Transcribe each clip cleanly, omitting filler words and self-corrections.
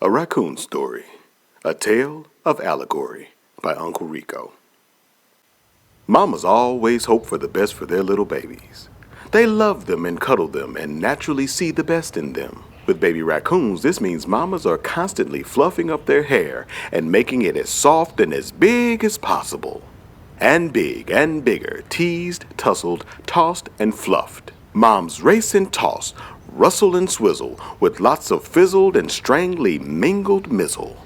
A Raccoon Story, a tale of allegory by Uncle Rico. Mamas always hope for the best for their little babies. They love them and cuddle them and naturally see the best in them. With baby raccoons, this means mamas are constantly fluffing up their hair and making it as soft and as big as possible. And big and bigger, teased, tussled, tossed, and fluffed. Moms race and toss, rustle and swizzle, with lots of fizzled and strangely mingled mizzle.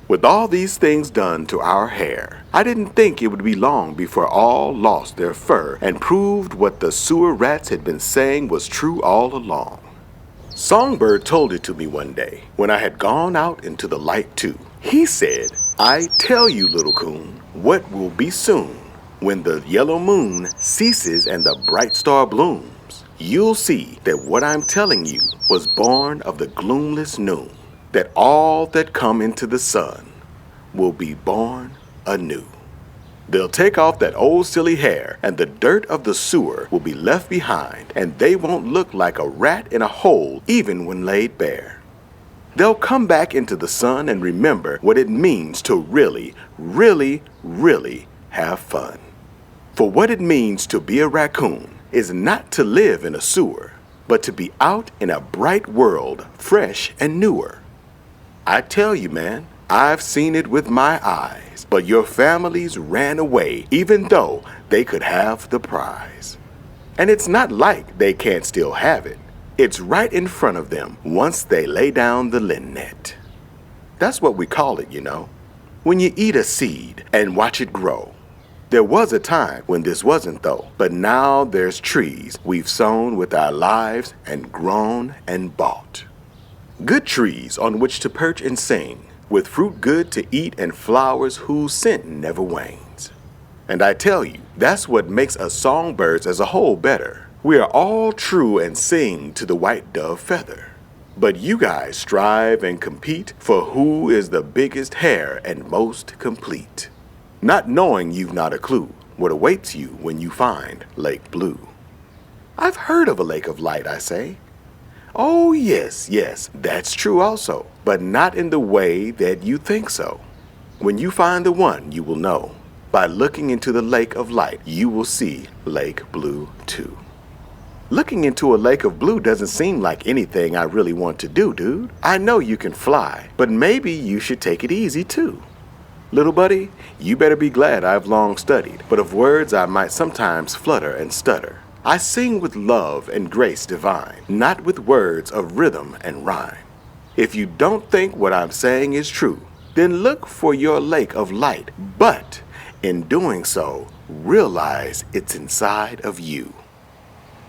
With all these things done to our hair, I didn't think it would be long before all lost their fur and proved what the sewer rats had been saying was true all along. Songbird told it to me one day when I had gone out into the light too. He said, "I tell you, little coon, what will be soon. When the yellow moon ceases and the bright star blooms, you'll see that what I'm telling you was born of the gloomless noon, that all that come into the sun will be born anew. They'll take off that old silly hair, and the dirt of the sewer will be left behind, and they won't look like a rat in a hole even when laid bare. They'll come back into the sun and remember what it means to really, really, really have fun. For what it means to be a raccoon is not to live in a sewer, but to be out in a bright world, fresh and newer. I tell you, man, I've seen it with my eyes, but your families ran away even though they could have the prize. And it's not like they can't still have it. It's right in front of them once they lay down the linnet. That's what we call it, you know, when you eat a seed and watch it grow. There was a time when this wasn't though, but now there's trees we've sown with our lives and grown and bought. Good trees on which to perch and sing, with fruit good to eat and flowers whose scent never wanes. And I tell you, that's what makes us songbirds as a whole better. We are all true and sing to the white dove feather. But you guys strive and compete for who is the biggest hair and most complete, not knowing you've not a clue what awaits you when you find Lake Blue. I've heard of a lake of light, I say. Oh, yes, that's true also, but not in the way that you think so. When you find the one, you will know. By looking into the lake of light, you will see Lake Blue too. Looking into a lake of blue doesn't seem like anything I really want to do, dude. I know you can fly, but maybe you should take it easy too. Little buddy, you better be glad I've long studied, but of words I might sometimes flutter and stutter. I sing with love and grace divine, not with words of rhythm and rhyme. If you don't think what I'm saying is true, then look for your lake of light, but in doing so, realize it's inside of you."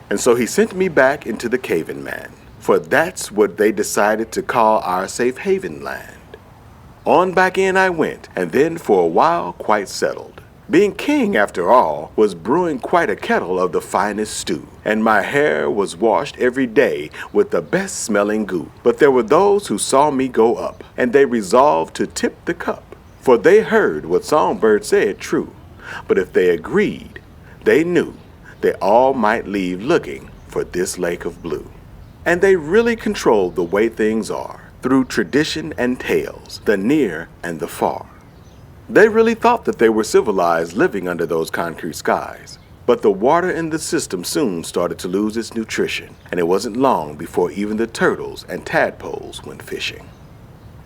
And so he sent me back into the cavern man, for that's what they decided to call our safe haven land. On back in I went, and then for a while quite settled. Being king, after all, was brewing quite a kettle of the finest stew, and my hair was washed every day with the best smelling goo. But there were those who saw me go up, and they resolved to tip the cup, for they heard what Songbird said true. But if they agreed, they knew they all might leave looking for this lake of blue. And they really controlled the way things are, through tradition and tales, the near and the far. They really thought that they were civilized living under those concrete skies. But the water in the system soon started to lose its nutrition, and it wasn't long before even the turtles and tadpoles went fishing.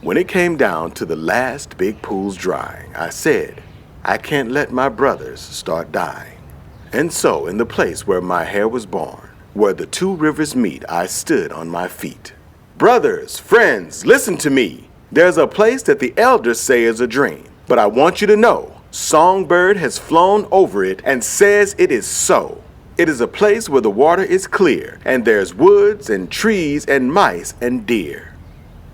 When it came down to the last big pools drying, I said, I can't let my brothers start dying. And so, in the place where my hair was born, where the two rivers meet, I stood on my feet. Brothers, friends, listen to me. There's a place that the elders say is a dream. But I want you to know, Songbird has flown over it and says it is so. It is a place where the water is clear, and there's woods and trees and mice and deer.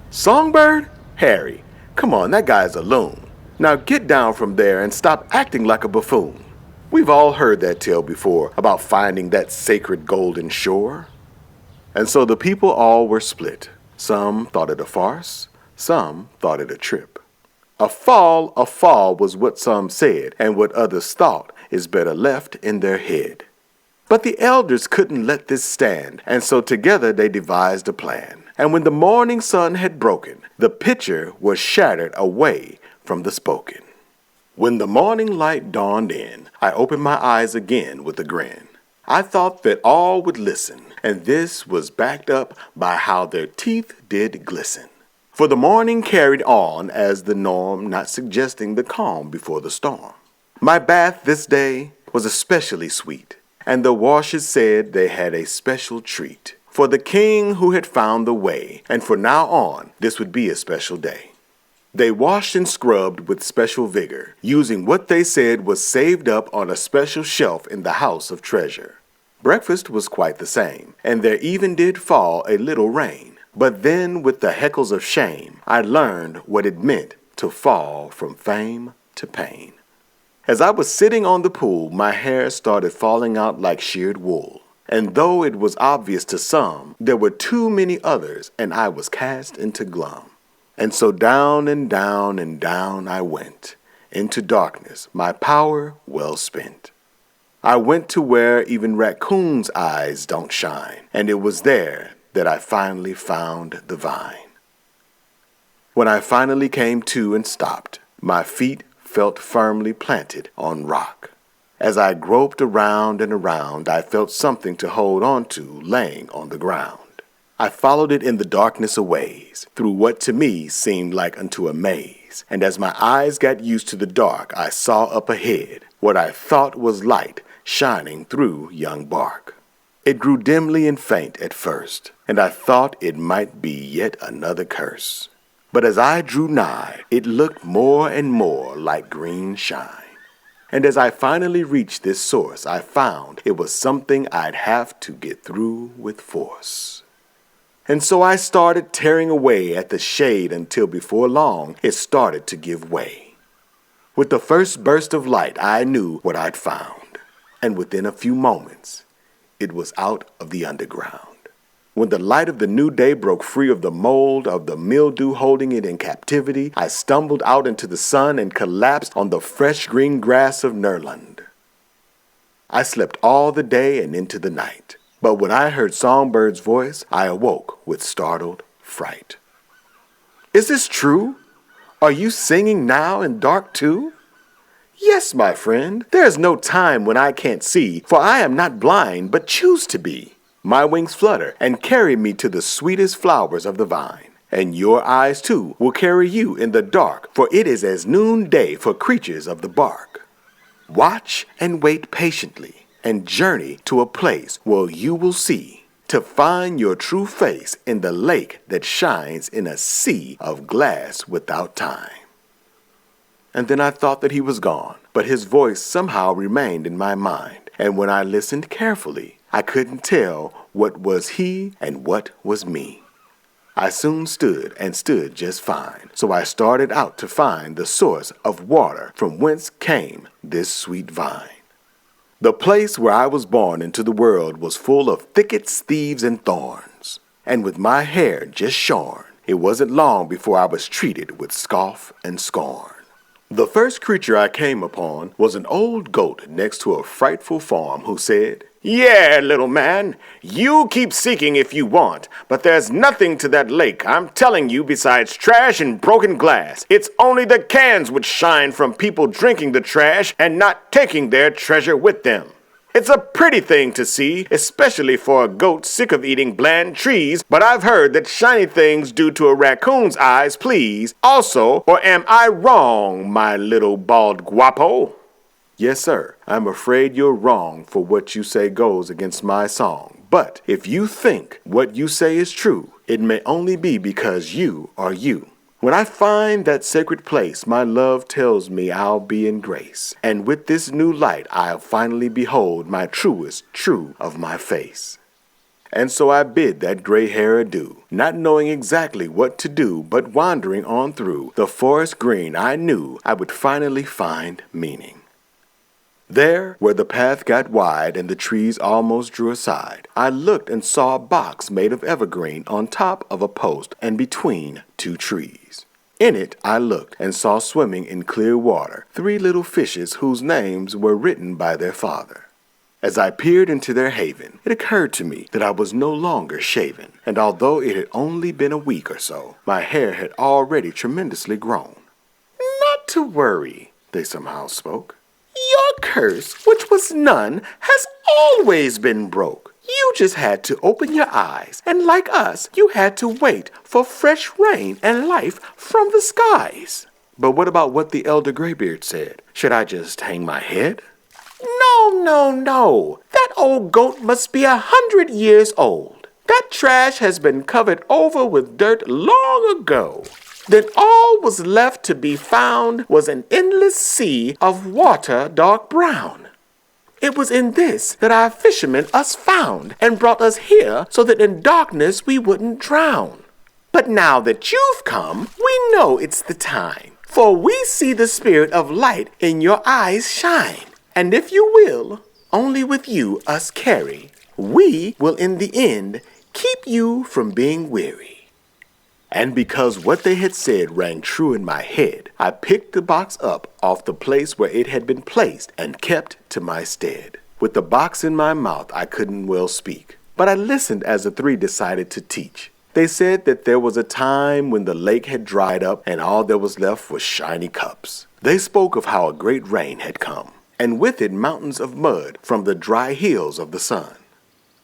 Songbird? Harry, come on, that guy's a loon. Now get down from there and stop acting like a buffoon. We've all heard that tale before about finding that sacred golden shore. And so the people all were split. Some thought it a farce, some thought it a trip. A fall was what some said, and what others thought is better left in their head. But the elders couldn't let this stand, and so together they devised a plan. And when the morning sun had broken, the picture was shattered away from the spoken. When the morning light dawned in, I opened my eyes again with a grin. I thought that all would listen, and this was backed up by how their teeth did glisten. For the morning carried on as the norm, not suggesting the calm before the storm. My bath this day was especially sweet, and the washers said they had a special treat for the king who had found the way, and from now on this would be a special day. They washed and scrubbed with special vigor, using what they said was saved up on a special shelf in the house of treasure. Breakfast was quite the same, and there even did fall a little rain. But then, with the heckles of shame, I learned what it meant to fall from fame to pain. As I was sitting on the pool, my hair started falling out like sheared wool. And though it was obvious to some, there were too many others, and I was cast into glum. And so down and down and down I went, into darkness, my power well spent. I went to where even raccoons' eyes don't shine, and it was there that I finally found the vine. When I finally came to and stopped, my feet felt firmly planted on rock. As I groped around and around, I felt something to hold on to laying on the ground. I followed it in the darkness a ways, through what to me seemed like unto a maze. And as my eyes got used to the dark, I saw up ahead what I thought was light shining through young bark. It grew dimly and faint at first, and I thought it might be yet another curse. But as I drew nigh, it looked more and more like green shine. And as I finally reached this source, I found it was something I'd have to get through with force. And so I started tearing away at the shade until before long it started to give way. With the first burst of light, I knew what I'd found, and within a few moments, it was out of the underground. When the light of the new day broke free of the mold of the mildew holding it in captivity, I stumbled out into the sun and collapsed on the fresh green grass of Nerland. I slept all the day and into the night. But when I heard Songbird's voice, I awoke with startled fright. "Is this true? Are you singing now in dark too?" "Yes, my friend, there is no time when I can't see, for I am not blind, but choose to be. My wings flutter and carry me to the sweetest flowers of the vine, and your eyes too will carry you in the dark, for it is as noonday for creatures of the bark. Watch and wait patiently, and journey to a place where you will see to find your true face in the lake that shines in a sea of glass without time." And then I thought that he was gone, but his voice somehow remained in my mind, and when I listened carefully, I couldn't tell what was he and what was me. I soon stood just fine, so I started out to find the source of water from whence came this sweet vine. The place where I was born into the world was full of thickets, thieves, and thorns, and with my hair just shorn, it wasn't long before I was treated with scoff and scorn. The first creature I came upon was an old goat next to a frightful farm who said, "Yeah, little man, you keep seeking if you want, but there's nothing to that lake, I'm telling you, besides trash and broken glass. It's only the cans which shine from people drinking the trash and not taking their treasure with them. It's a pretty thing to see, especially for a goat sick of eating bland trees, but I've heard that shiny things do to a raccoon's eyes please also, or am I wrong, my little bald guapo?" "Yes, sir, I'm afraid you're wrong, for what you say goes against my song. But if you think what you say is true, it may only be because you are you. When I find that sacred place, my love tells me I'll be in grace, and with this new light I'll finally behold my truest true of my face." And so I bid that gray hair adieu, not knowing exactly what to do, but wandering on through the forest green, I knew I would finally find meaning. There, where the path got wide and the trees almost drew aside, I looked and saw a box made of evergreen on top of a post and between two trees. In it I looked and saw swimming in clear water 3 little fishes whose names were written by their father. As I peered into their haven, it occurred to me that I was no longer shaven, and although it had only been a week or so, my hair had already tremendously grown. "Not to worry," they somehow spoke. "Your curse, which was none, has always been broke. You just had to open your eyes, and like us, you had to wait for fresh rain and life from the skies." But what about what the elder Graybeard said? Should I just hang my head? No. That old goat must be 100 years old. That trash has been covered over with dirt long ago. Then all was left to be found was an endless sea of water dark brown. It was in this that our fishermen us found and brought us here so that in darkness we wouldn't drown. But now that you've come, we know it's the time, for we see the spirit of light in your eyes shine. And if you will, only with you us carry, we will in the end keep you from being weary. And because what they had said rang true in my head, I picked the box up off the place where it had been placed and kept to my stead. With the box in my mouth, I couldn't well speak, but I listened as the three decided to teach. They said that there was a time when the lake had dried up and all there was left was shiny cups. They spoke of how a great rain had come, and with it mountains of mud from the dry hills of the sun.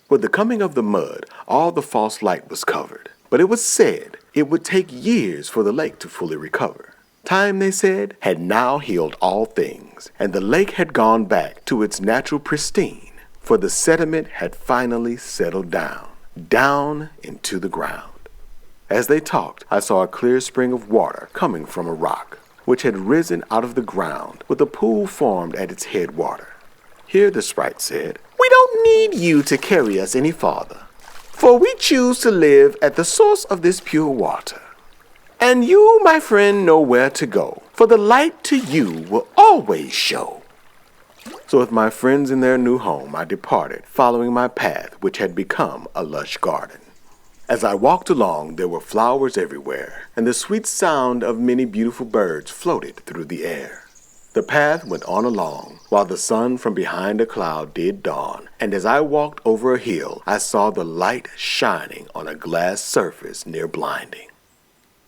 With the coming of the mud, all the false light was covered, but it was said it would take years for the lake to fully recover. Time, they said, had now healed all things, and the lake had gone back to its natural pristine, for the sediment had finally settled down into the ground. As they talked, I saw a clear spring of water coming from a rock, which had risen out of the ground with a pool formed at its headwater. Here the sprite said, "We don't need you to carry us any farther, for we choose to live at the source of this pure water. And you, my friend, know where to go, for the light to you will always show." So with my friends in their new home, I departed, following my path, which had become a lush garden. As I walked along, there were flowers everywhere, and the sweet sound of many beautiful birds floated through the air. The path went on along, while the sun from behind a cloud did dawn, and as I walked over a hill, I saw the light shining on a glass surface near blinding.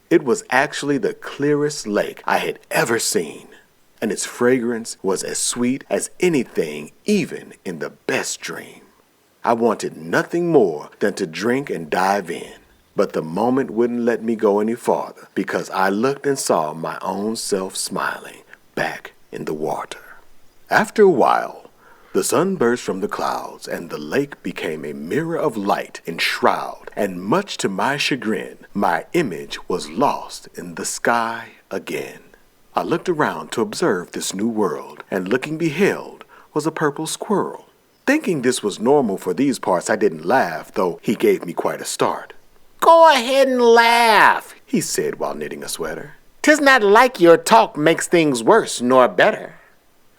It was actually the clearest lake I had ever seen, and its fragrance was as sweet as anything, even in the best dream. I wanted nothing more than to drink and dive in, but the moment wouldn't let me go any farther because I looked and saw my own self smiling back in the water. After a while, the sun burst from the clouds and the lake became a mirror of light and shroud, and much to my chagrin, my image was lost in the sky again. I looked around to observe this new world, and looking beheld was a purple squirrel. Thinking this was normal for these parts, I didn't laugh, though he gave me quite a start. "Go ahead and laugh," he said while knitting a sweater. "'Tis not like your talk makes things worse nor better."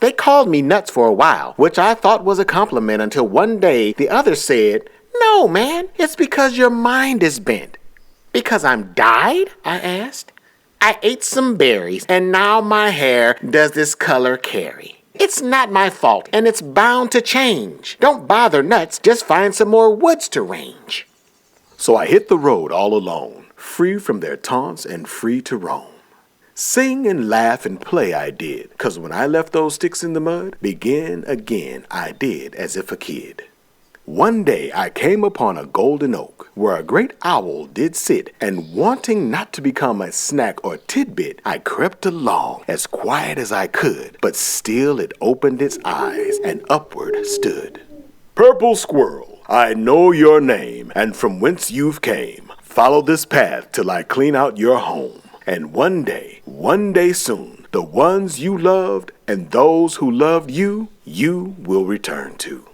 They called me nuts for a while, which I thought was a compliment until one day the other said, "No, man, it's because your mind is bent." "Because I'm dyed?" I asked. "I ate some berries, and now my hair does this color carry. It's not my fault, and it's bound to change. Don't bother nuts, just find some more woods to range." So I hit the road all alone, free from their taunts and free to roam. Sing and laugh and play I did, 'cause when I left those sticks in the mud, begin again I did as if a kid. One day I came upon a golden oak, where a great owl did sit, and wanting not to become a snack or tidbit, I crept along as quiet as I could, but still it opened its eyes and upward stood. "Purple squirrel, I know your name, and from whence you've came. Follow this path till I clean out your home, and one day soon, the ones you loved and those who loved you, you will return to.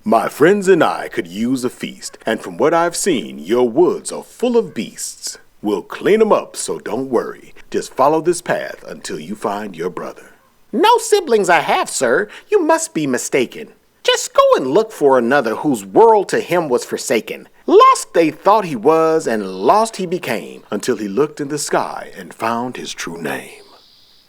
My friends and I could use a feast, and from what I've seen, your woods are full of beasts. We'll clean 'em up, so don't worry. Just follow this path until you find your brother." "No siblings I have, sir. You must be mistaken. Just go and look for another whose world to him was forsaken. Lost they thought he was, and lost he became, until he looked in the sky and found his true name."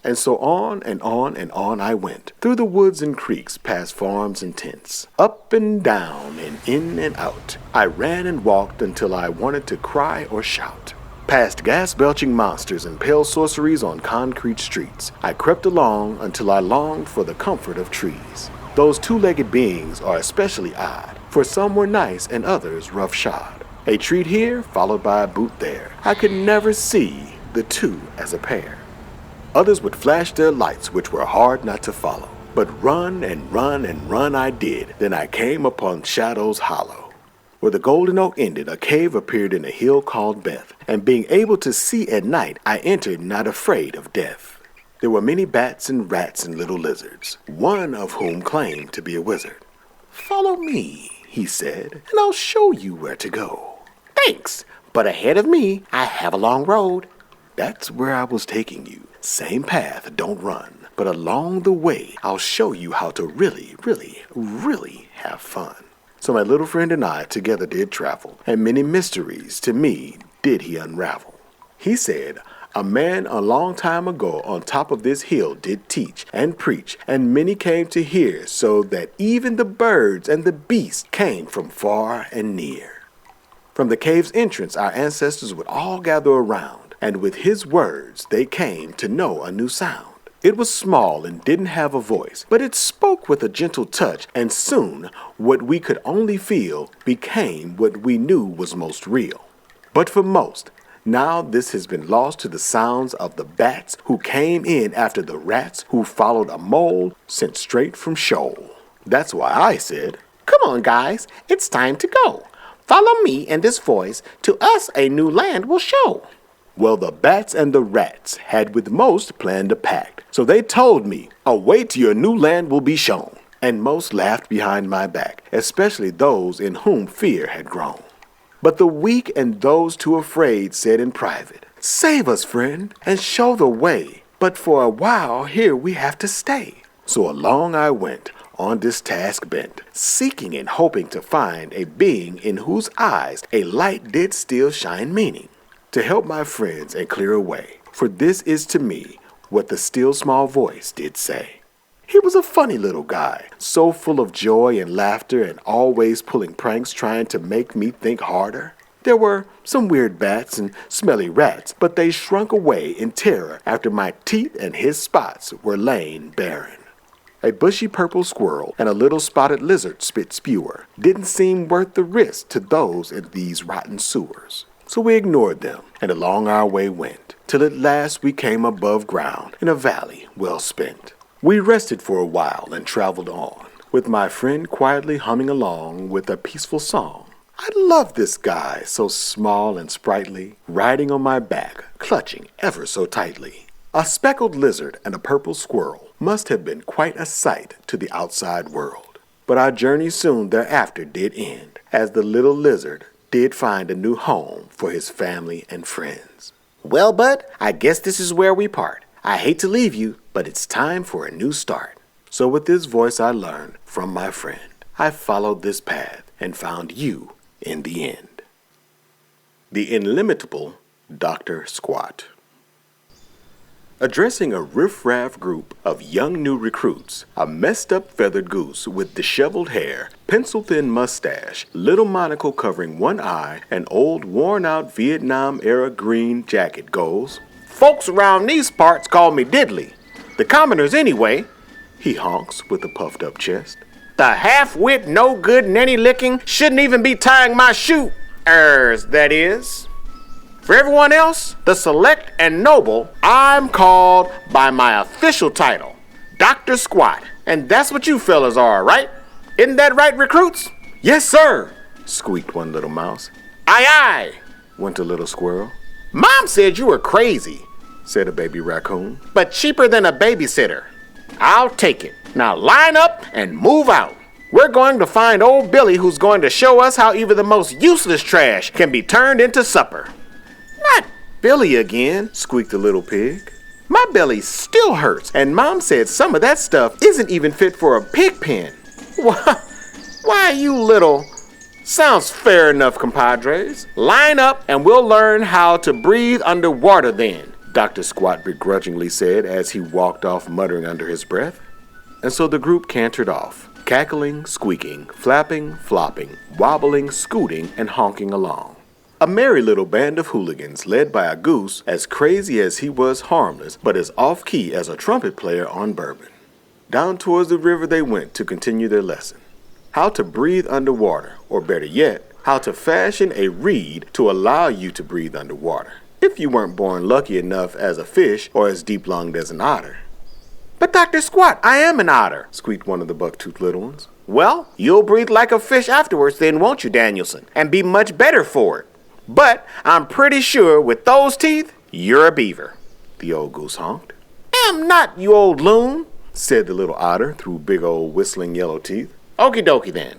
And so on and on and on I went, through the woods and creeks, past farms and tents, up and down and in and out. I ran and walked until I wanted to cry or shout. Past gas-belching monsters and pale sorceries on concrete streets, I crept along until I longed for the comfort of trees. Those two-legged beings are especially odd, for some were nice and others rough-shod. A treat here, followed by a boot there. I could never see the two as a pair. Others would flash their lights, which were hard not to follow. But run and run and run I did. Then I came upon Shadow's Hollow. Where the golden oak ended, a cave appeared in a hill called Beth. And being able to see at night, I entered not afraid of death. There were many bats and rats and little lizards, one of whom claimed to be a wizard. "Follow me," he said, "and I'll show you where to go." "Thanks, but ahead of me, I have a long road." That's where I was taking you. Same path, don't run. But along the way, I'll show you how to really, really, really have fun. So my little friend and I together did travel, and many mysteries to me did he unravel. He said, a man a long time ago on top of this hill did teach and preach, and many came to hear, so that even the birds and the beasts came from far and near. From the cave's entrance, our ancestors would all gather around, and with his words they came to know a new sound. It was small and didn't have a voice, but it spoke with a gentle touch, and soon what we could only feel became what we knew was most real. But for most, now this has been lost to the sounds of the bats who came in after the rats who followed a mole sent straight from Sheol. That's why I said, "Come on, guys, it's time to go. Follow me and this voice, to us a new land will show." Well, the bats and the rats had with most planned a pact. So they told me, "Away to your new land will be shown." And most laughed behind my back, especially those in whom fear had grown. But the weak and those too afraid said in private, "Save us, friend, and show the way. But for a while here we have to stay." So along I went, on this task bent, seeking and hoping to find a being in whose eyes a light did still shine meaning. To help my friends and clear a way, for this is to me what the still small voice did say. He was a funny little guy, so full of joy and laughter and always pulling pranks trying to make me think harder. There were some weird bats and smelly rats, but they shrunk away in terror after my teeth and his spots were laying barren. A bushy purple squirrel and a little spotted lizard spit spewer didn't seem worth the risk to those in these rotten sewers. So we ignored them, and along our way went, till at last we came above ground in a valley well spent. We rested for a while and traveled on, with my friend quietly humming along with a peaceful song. I loved this guy, so small and sprightly, riding on my back, clutching ever so tightly. A speckled lizard and a purple squirrel must have been quite a sight to the outside world. But our journey soon thereafter did end, as the little lizard did find a new home for his family and friends. "Well, bud, I guess this is where we part. I hate to leave you, but it's time for a new start." So with this voice I learned from my friend, I followed this path and found you in the end. The Inimitable Dr. Squat. Addressing a riff-raff group of young new recruits, a messed-up feathered goose with disheveled hair, pencil-thin mustache, little monocle covering one eye, and old worn-out Vietnam-era green jacket goes, "Folks around these parts call me Diddley. The commoners anyway," he honks with a puffed-up chest. "The half-wit, no-good, nanny-licking, shouldn't even be tying my that is. For everyone else, the select and noble, I'm called by my official title, Dr. Squat. And that's what you fellas are, right? Isn't that right, recruits?" "Yes, sir," squeaked one little mouse. "Aye, aye," went a little squirrel. "Mom said you were crazy," said a baby raccoon, "but cheaper than a babysitter. I'll take it. Now line up and move out. We're going to find old Billy, who's going to show us how even the most useless trash can be turned into supper." "Not Billy again," squeaked the little pig. "My belly still hurts, and Mom said some of that stuff isn't even fit for a pig pen." Why, you little... Sounds fair enough, compadres. Line up, and we'll learn how to breathe underwater then. Dr. Squat begrudgingly said as he walked off muttering under his breath. And so the group cantered off, cackling, squeaking, flapping, flopping, wobbling, scooting, and honking along. A merry little band of hooligans led by a goose as crazy as he was harmless, but as off-key as a trumpet player on bourbon. Down towards the river they went to continue their lesson. How to breathe underwater, or better yet, how to fashion a reed to allow you to breathe underwater, if you weren't born lucky enough as a fish or as deep-lunged as an otter. But Dr. Squat, I am an otter, squeaked one of the buck-toothed little ones. Well, you'll breathe like a fish afterwards then, won't you, Danielson? And be much better for it. But I'm pretty sure with those teeth, you're a beaver, the old goose honked. Am not, you old loon, said the little otter through big old whistling yellow teeth. Okie dokie then.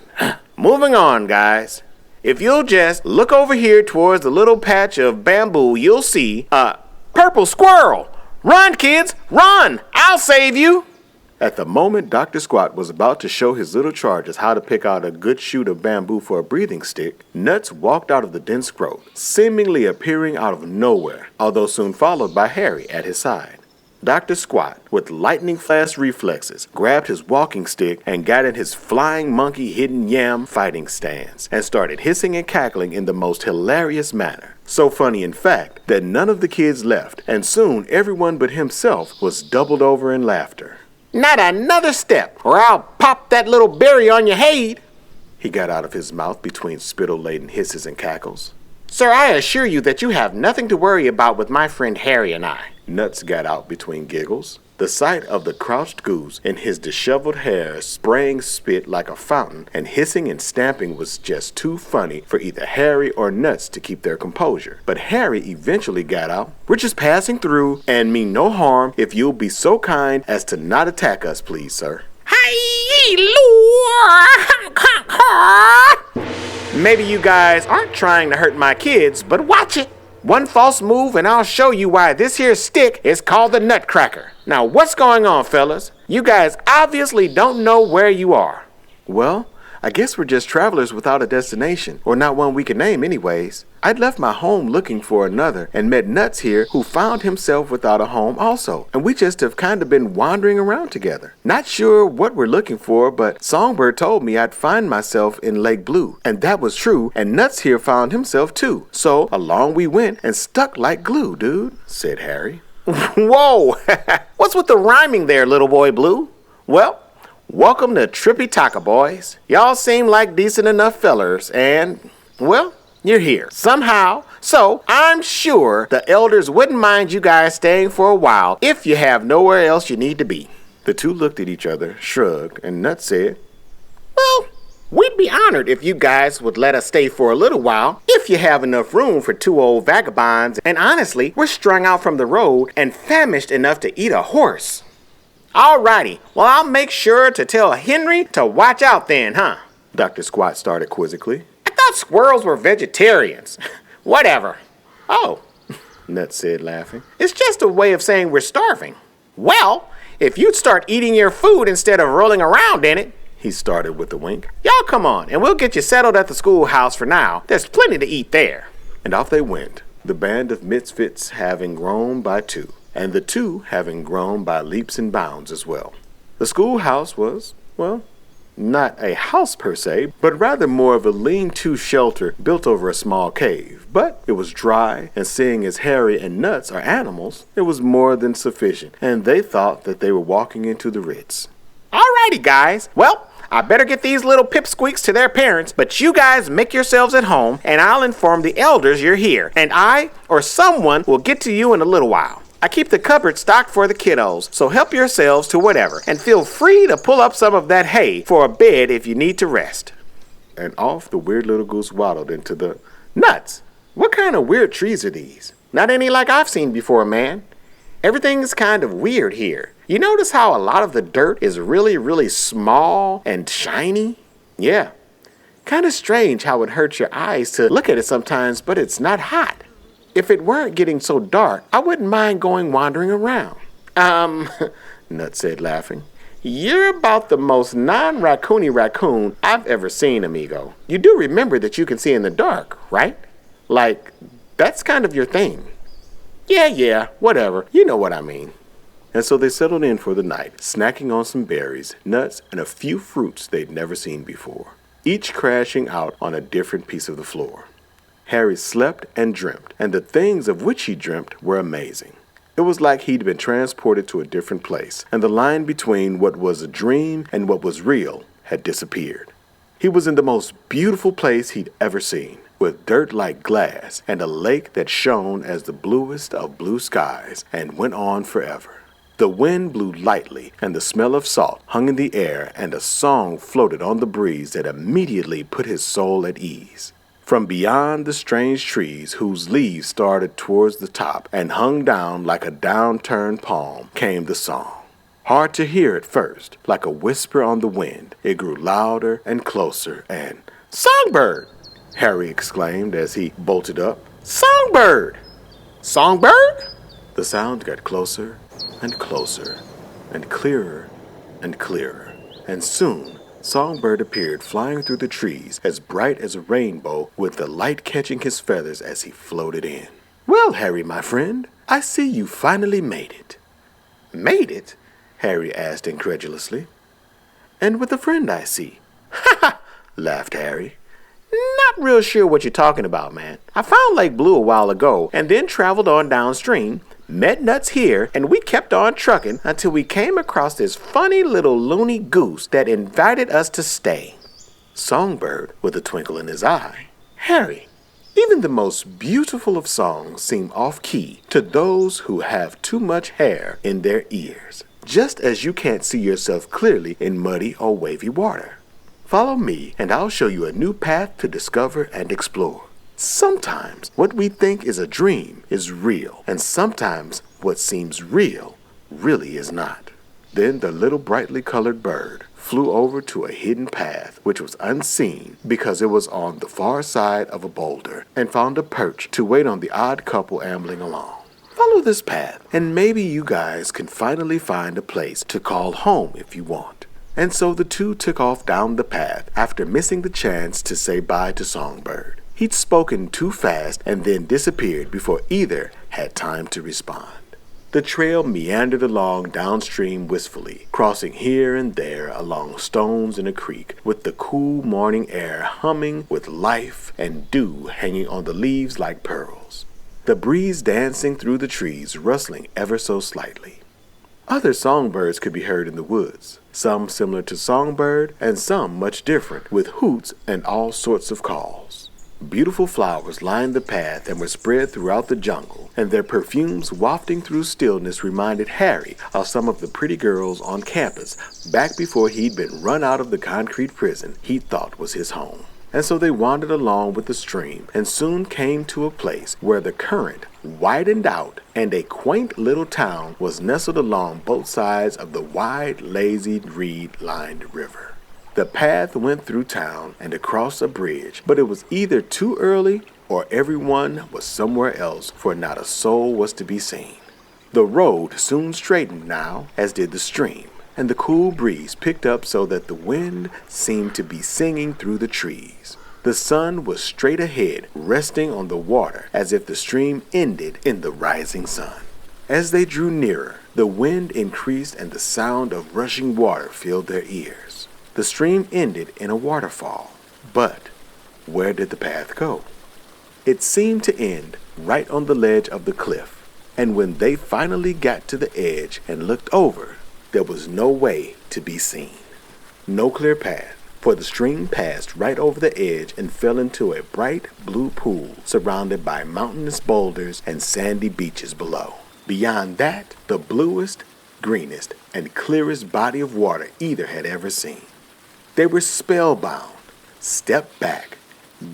Moving on, guys. If you'll just look over here towards the little patch of bamboo, you'll see a purple squirrel. Run, kids, run! I'll save you! At the moment Dr. Squat was about to show his little charges how to pick out a good shoot of bamboo for a breathing stick, Nuts walked out of the dense growth, seemingly appearing out of nowhere, although soon followed by Harry at his side. Dr. Squat, with lightning-fast reflexes, grabbed his walking stick and got in his flying monkey hidden yam fighting stance and started hissing and cackling in the most hilarious manner. So funny, in fact, that none of the kids left, and soon everyone but himself was doubled over in laughter. Not another step, or I'll pop that little berry on your head, he got out of his mouth between spittle-laden hisses and cackles. Sir, I assure you that you have nothing to worry about with my friend Harry and I. Nuts got out between giggles. The sight of the crouched goose in his disheveled hair spraying spit like a fountain and hissing and stamping was just too funny for either Harry or Nuts to keep their composure. But Harry eventually got out. We're just passing through and mean no harm if you'll be so kind as to not attack us, please, sir. Maybe you guys aren't trying to hurt my kids, but watch it. One false move and I'll show you why this here stick is called the Nutcracker. Now what's going on, fellas? You guys obviously don't know where you are. Well, I guess we're just travelers without a destination, or not one we can name anyways. I'd left my home looking for another and met Nuts here who found himself without a home also, and we just have kind of been wandering around together. Not sure what we're looking for, but Songbird told me I'd find myself in Lake Blue, and that was true, and Nuts here found himself too. So along we went and stuck like glue, dude, said Harry. Whoa! What's with the rhyming there, little boy Blue? Well, welcome to Trippy Taka, boys. Y'all seem like decent enough fellers, and, well, you're here somehow. So I'm sure the elders wouldn't mind you guys staying for a while if you have nowhere else you need to be. The two looked at each other, shrugged, and Nuts said, Well, we'd be honored if you guys would let us stay for a little while, if you have enough room for two old vagabonds, and honestly, we're strung out from the road and famished enough to eat a horse. Alrighty, well I'll make sure to tell Henry to watch out then, huh? Dr. Squat started quizzically. I thought squirrels were vegetarians. Whatever. Oh, Nuts said, laughing. It's just a way of saying we're starving. Well, if you'd start eating your food instead of rolling around in it, he started with a wink. Y'all come on, and we'll get you settled at the schoolhouse for now. There's plenty to eat there. And off they went, the band of misfits having grown by two, and the two having grown by leaps and bounds as well. The schoolhouse was, well, not a house per se, but rather more of a lean-to shelter built over a small cave. But it was dry, and seeing as Harry and Nuts are animals, it was more than sufficient, and they thought that they were walking into the Ritz. Alrighty, guys. Well, I better get these little pipsqueaks to their parents, but you guys make yourselves at home, and I'll inform the elders you're here, and I or someone will get to you in a little while. I keep the cupboard stocked for the kiddos, so help yourselves to whatever, and feel free to pull up some of that hay for a bed if you need to rest. And off the weird little goose waddled into the... Nuts! What kind of weird trees are these? Not any like I've seen before, man. Everything's kind of weird here. You notice how a lot of the dirt is really, really small and shiny? Yeah. Kind of strange how it hurts your eyes to look at it sometimes, but it's not hot. If it weren't getting so dark, I wouldn't mind going wandering around. Nuts said, laughing. You're about the most non-raccoony raccoon I've ever seen, amigo. You do remember that you can see in the dark, right? Like, that's kind of your thing. Yeah, whatever. You know what I mean. And so they settled in for the night, snacking on some berries, nuts, and a few fruits they'd never seen before, each crashing out on a different piece of the floor. Harry slept and dreamt, and the things of which he dreamt were amazing. It was like he'd been transported to a different place, and the line between what was a dream and what was real had disappeared. He was in the most beautiful place he'd ever seen, with dirt like glass and a lake that shone as the bluest of blue skies and went on forever. The wind blew lightly, and the smell of salt hung in the air, and a song floated on the breeze that immediately put his soul at ease. From beyond the strange trees, whose leaves started towards the top and hung down like a downturned palm, came the song. Hard to hear at first, like a whisper on the wind, it grew louder and closer, and Songbird! Harry exclaimed as he bolted up. Songbird! Songbird? The sound got closer and closer, and clearer and clearer, and soon Songbird appeared flying through the trees as bright as a rainbow, with the light catching his feathers as he floated in. "Well, Harry, my friend, I see you finally made it." Made it? Harry asked incredulously. "And with a friend, I see." Ha ha! laughed Harry. Not real sure what you're talking about, man. I found Lake Blue a while ago and then traveled on downstream, met Nuts here, and we kept on trucking until we came across this funny little loony goose that invited us to stay. Songbird, with a twinkle in his eye. "Harry, even the most beautiful of songs seem off-key to those who have too much hair in their ears, just as you can't see yourself clearly in muddy or wavy water. Follow me, and I'll show you a new path to discover and explore. Sometimes what we think is a dream is real, and sometimes what seems real really is not." Then the little brightly colored bird flew over to a hidden path which was unseen because it was on the far side of a boulder, and found a perch to wait on the odd couple ambling along. "Follow this path, and maybe you guys can finally find a place to call home if you want." And so the two took off down the path after missing the chance to say bye to Songbird. He'd spoken too fast and then disappeared before either had time to respond. The trail meandered along downstream wistfully, crossing here and there along stones in a creek, with the cool morning air humming with life and dew hanging on the leaves like pearls. The breeze dancing through the trees, rustling ever so slightly. Other songbirds could be heard in the woods, some similar to Songbird and some much different, with hoots and all sorts of calls. Beautiful flowers lined the path and were spread throughout the jungle, and their perfumes wafting through stillness reminded Harry of some of the pretty girls on campus back before he'd been run out of the concrete prison he thought was his home. And so they wandered along with the stream and soon came to a place where the current widened out and a quaint little town was nestled along both sides of the wide, lazy, reed-lined river. The path went through town and across a bridge, but it was either too early or everyone was somewhere else, for not a soul was to be seen. The road soon straightened now, as did the stream, and the cool breeze picked up so that the wind seemed to be singing through the trees. The sun was straight ahead, resting on the water as if the stream ended in the rising sun. As they drew nearer, the wind increased and the sound of rushing water filled their ears. The stream ended in a waterfall, but where did the path go? It seemed to end right on the ledge of the cliff, and when they finally got to the edge and looked over, there was no way to be seen. No clear path, for the stream passed right over the edge and fell into a bright blue pool surrounded by mountainous boulders and sandy beaches below. Beyond that, the bluest, greenest, and clearest body of water either had ever seen. They were spellbound, stepped back,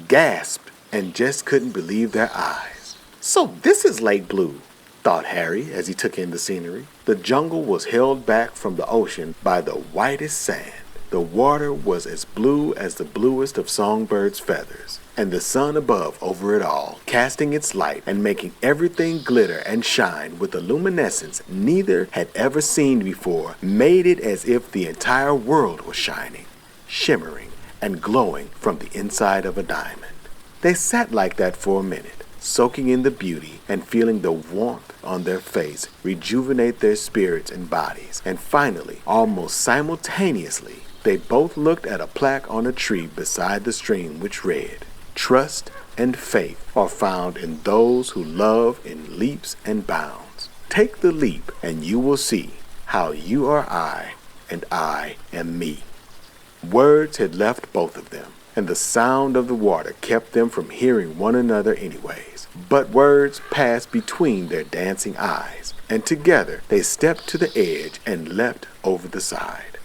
gasped, and just couldn't believe their eyes. "So this is Lake Blue," thought Harry as he took in the scenery. The jungle was held back from the ocean by the whitest sand. The water was as blue as the bluest of Songbird's feathers, and the sun above over it all, casting its light and making everything glitter and shine with a luminescence neither had ever seen before, made it as if the entire world was shining, shimmering, and glowing from the inside of a diamond. They sat like that for a minute, soaking in the beauty and feeling the warmth on their face rejuvenate their spirits and bodies. And finally, almost simultaneously, they both looked at a plaque on a tree beside the stream which read, "Trust and faith are found in those who love in leaps and bounds. Take the leap and you will see how you are I and I am me." Words had left both of them, and the sound of the water kept them from hearing one another anyways. But words passed between their dancing eyes, and together they stepped to the edge and leapt over the side.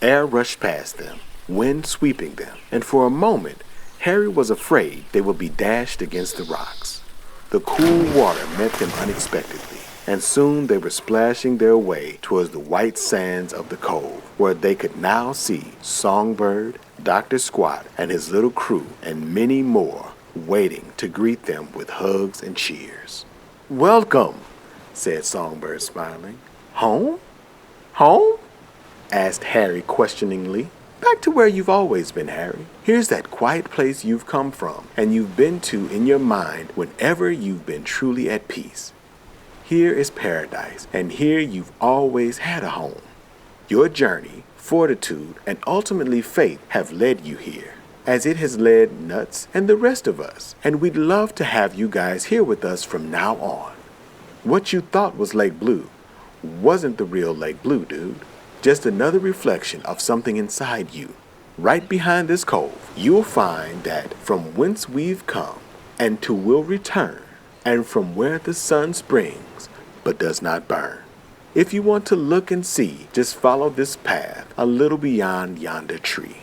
Air rushed past them, wind sweeping them, and for a moment Harry was afraid they would be dashed against the rocks. The cool water met them unexpectedly, and soon they were splashing their way towards the white sands of the cove, where they could now see Songbird, Dr. Squat and his little crew, and many more waiting to greet them with hugs and cheers. "Welcome," said Songbird, smiling. "Home? Home?" asked Harry questioningly. "Back to where you've always been, Harry. Here's that quiet place you've come from and you've been to in your mind whenever you've been truly at peace. Here is paradise, and here you've always had a home. Your journey, fortitude, and ultimately faith have led you here, as it has led Nuts and the rest of us, and we'd love to have you guys here with us from now on. What you thought was Lake Blue wasn't the real Lake Blue, dude. Just another reflection of something inside you. Right behind this cove, you'll find that from whence we've come, and to will return, and from where the sun springs, but does not burn. If you want to look and see, just follow this path a little beyond yonder tree.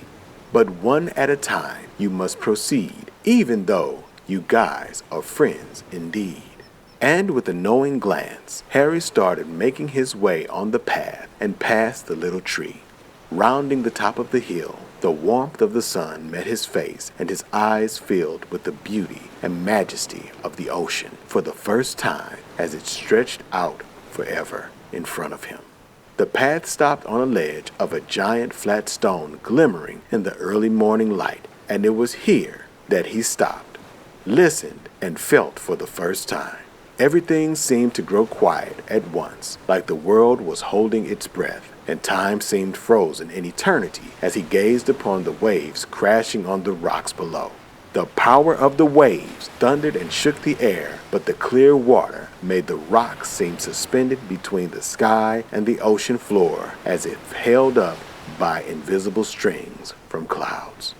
But one at a time you must proceed, even though you guys are friends indeed." And with a knowing glance, Harry started making his way on the path and past the little tree. Rounding the top of the hill, the warmth of the sun met his face, and his eyes filled with the beauty and majesty of the ocean for the first time as it stretched out forever in front of him. The path stopped on a ledge of a giant flat stone glimmering in the early morning light, and it was here that he stopped, listened, and felt for the first time. Everything seemed to grow quiet at once, like the world was holding its breath, and time seemed frozen in eternity as he gazed upon the waves crashing on the rocks below. The power of the waves thundered and shook the air, but the clear water made the rocks seem suspended between the sky and the ocean floor as if held up by invisible strings from clouds.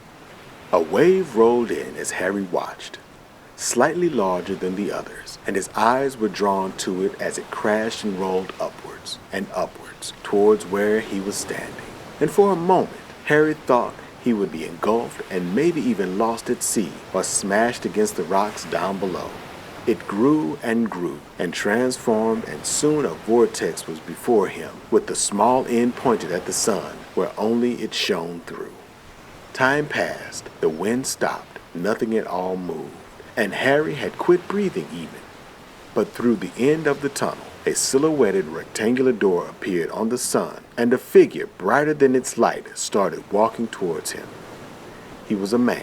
A wave rolled in as Harry watched, slightly larger than the others, and his eyes were drawn to it as it crashed and rolled upwards and upwards towards where he was standing. And for a moment, Harry thought he would be engulfed and maybe even lost at sea or smashed against the rocks down below. It grew and transformed, and soon a vortex was before him, with the small end pointed at the sun, where only it shone through. Time passed, the wind stopped, nothing at all moved, and Harry had quit breathing even. But through the end of the tunnel, a silhouetted rectangular door appeared on the sun, and a figure brighter than its light started walking towards him. He was a man,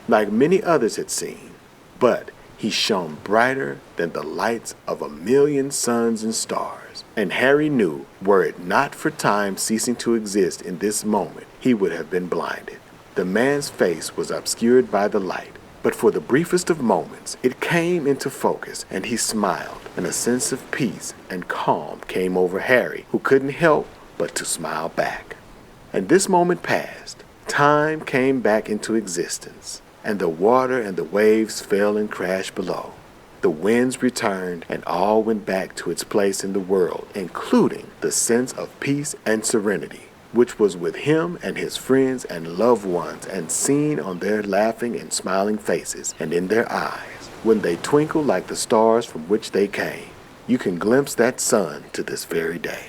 like many others had seen, but he shone brighter than the lights of 1,000,000 suns and stars, and Harry knew, were it not for time ceasing to exist in this moment, he would have been blinded. The man's face was obscured by the light, but for the briefest of moments it came into focus, and he smiled, and a sense of peace and calm came over Harry, who couldn't help but to smile back. And this moment passed. Time came back into existence, and the water and the waves fell and crashed below. The winds returned, and all went back to its place in the world, including the sense of peace and serenity, which was with him and his friends and loved ones, and seen on their laughing and smiling faces, and in their eyes, when they twinkle like the stars from which they came. You can glimpse that sun to this very day.